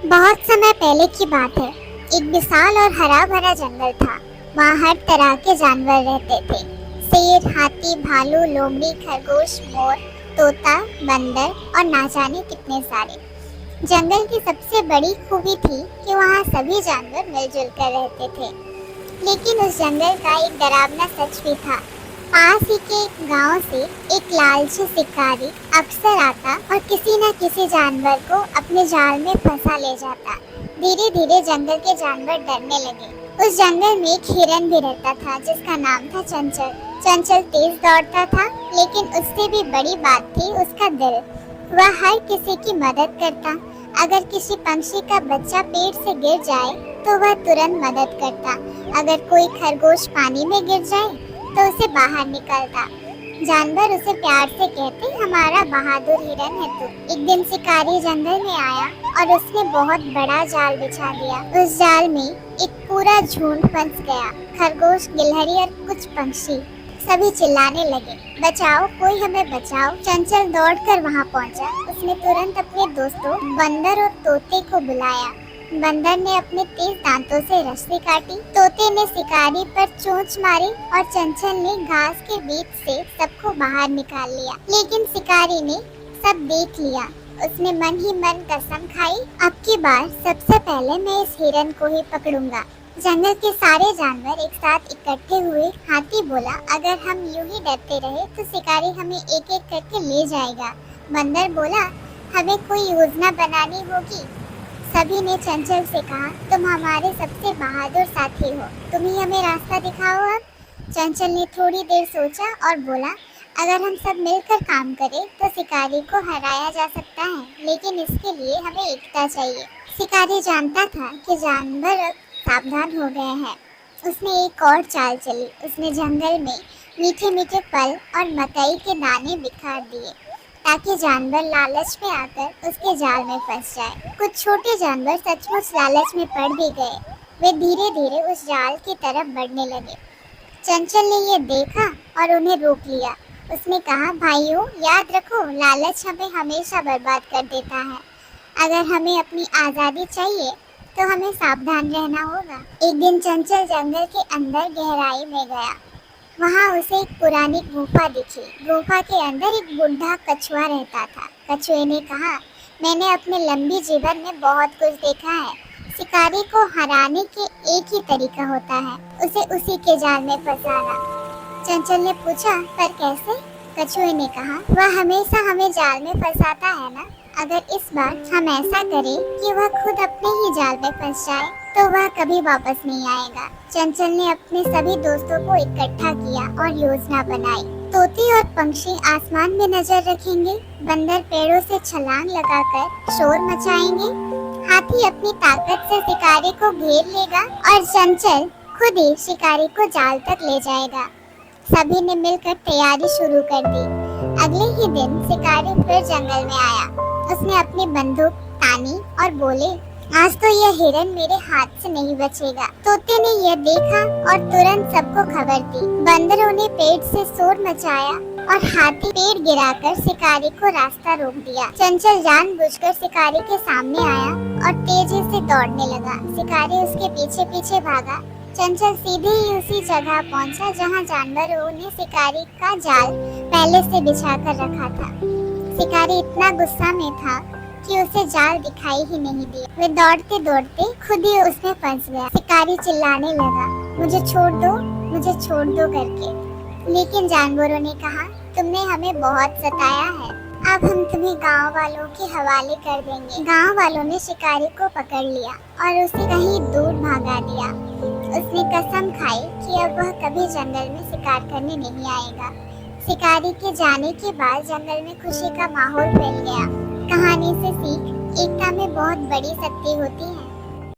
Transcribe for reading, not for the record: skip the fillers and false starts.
बहुत समय पहले की बात है। एक विशाल और हरा भरा जंगल था। वहाँ हर तरह के जानवर रहते थे। शेर, हाथी, भालू, लोमड़ी, खरगोश, मोर, तोता, बंदर और ना जाने कितने सारे। जंगल की सबसे बड़ी खूबी थी कि वहाँ सभी जानवर मिलजुल कर रहते थे। लेकिन उस जंगल का एक डरावना सच भी था। पास ही के गांव से एक लालची शिकारी अक्सर आता और किसी न किसी जानवर को अपने जाल में फंसा ले जाता। धीरे धीरे जंगल के जानवर डरने लगे। उस जंगल में एक हिरन भी रहता था जिसका नाम था चंचल। चंचल तेज दौड़ता था, लेकिन उससे भी बड़ी बात थी उसका दिल। वह हर किसी की मदद करता। अगर किसी पंछी का बच्चा पेड़ से गिर जाए तो वह तुरंत मदद करता। अगर कोई खरगोश पानी में गिर जाए तो उसे बाहर निकालता। जानवर उसे प्यार से कहते, हमारा बहादुर हिरन है तू। एक दिन शिकारी जंगल में आया और उसने बहुत बड़ा जाल बिछा दिया। उस जाल में एक पूरा झुंड फंस गया। खरगोश, गिलहरी और कुछ पंछी सभी चिल्लाने लगे, बचाओ, कोई हमें बचाओ। चंचल दौड़कर वहां पहुंचा। उसने तुरंत अपने दोस्तों बंदर और तोते को बुलाया। बंदर ने अपने तेज दांतों से रस्सी काटी, तोते ने शिकारी पर चोंच मारी और चंचल ने घास के बीच से सबको बाहर निकाल लिया। लेकिन शिकारी ने सब देख लिया। उसने मन ही मन कसम खाई, अब की बार सबसे पहले मैं इस हिरन को ही पकड़ूंगा। जंगल के सारे जानवर एक साथ इकट्ठे हुए। हाथी बोला, अगर हम यूं ही डरते रहे तो शिकारी हमें एक एक करके ले जाएगा। बंदर बोला, हमें कोई योजना बनानी होगी। सभी ने चंचल से कहा, तुम हमारे सबसे बहादुर साथी हो, तुम ही हमें रास्ता दिखाओ अब। चंचल ने थोड़ी देर सोचा और बोला, अगर हम सब मिलकर काम करें तो शिकारी को हराया जा सकता है, लेकिन इसके लिए हमें एकता चाहिए। शिकारी जानता था कि जानवर सावधान हो गए हैं। उसने एक और चाल चली। उसने जंगल में मीठे मीठे फल और मकई के दाने बिखेर दिए ताकि जानवर लालच में आकर उसके जाल में फंस जाए। कुछ छोटे जानवर सचमुच लालच में पड़ भी गए। वे धीरे धीरे उस जाल की तरफ बढ़ने लगे। चंचल ने ये देखा और उन्हें रोक लिया। उसने कहा, भाइयों, याद रखो, लालच हमें हमेशा बर्बाद कर देता है। अगर हमें अपनी आज़ादी चाहिए तो हमें सावधान रहना होगा। एक दिन चंचल जंगल के अंदर गहराई में गया। वहाँ उसे एक पुरानी गुफा दिखी। गुफा के अंदर एक बूढ़ा कछुआ रहता था। कछुए ने कहा, मैंने अपने लंबी जीवन में बहुत कुछ देखा है। शिकारी को हराने के एक ही तरीका होता है, उसे उसी के जाल में फंसाना। चंचल ने पूछा, पर कैसे? कछुए ने कहा, वह हमेशा हमें जाल में फंसाता है ना। अगर इस बार हम ऐसा करें कि वह खुद अपने ही जाल में फंस जाए तो वह कभी वापस नहीं आएगा। चंचल ने अपने सभी दोस्तों को इकट्ठा किया और योजना बनाई। तोते और पंछी आसमान में नजर रखेंगे, बंदर पेड़ों से छलांग लगाकर शोर मचाएंगे, हाथी अपनी ताकत से शिकारी को घेर लेगा और चंचल खुद ही शिकारी को जाल तक ले जाएगा। सभी ने मिलकर तैयारी शुरू कर दी। अगले ही दिन शिकारी फिर जंगल में आया। उसने अपनी बंदूक तानी और बोले, आज तो यह हिरन मेरे हाथ से नहीं बचेगा। तोते ने यह देखा और तुरंत सबको खबर दी। बंदरों ने पेड़ से शोर मचाया और हाथी पेड़ गिराकर शिकारी को रास्ता रोक दिया। चंचल जानबूझकर शिकारी के सामने आया और तेजी से दौड़ने लगा। शिकारी उसके पीछे पीछे भागा। चंचल सीधे ही उसी जगह पहुंचा जहां जानवरों ने शिकारी का जाल पहले से बिछा कर रखा था। शिकारी इतना गुस्सा में था कि उसे जाल दिखाई ही नहीं दिया। वे दौड़ते दौड़ते खुद ही उसमें फंस गया। शिकारी चिल्लाने लगा, मुझे छोड़ दो, मुझे छोड़ दो करके। लेकिन जानवरों ने कहा, तुमने हमें बहुत सताया है, अब हम तुम्हें गांव वालों के हवाले कर देंगे। गांव वालों ने शिकारी को पकड़ लिया और उसे कहीं दूर भगा दिया। उसने कसम खाई कि अब वह कभी जंगल में शिकार करने नहीं आएगा। शिकारी के जाने के बाद जंगल में खुशी का माहौल फैल गया। कहानी से सीख, एकता में बहुत बड़ी शक्ति होती है।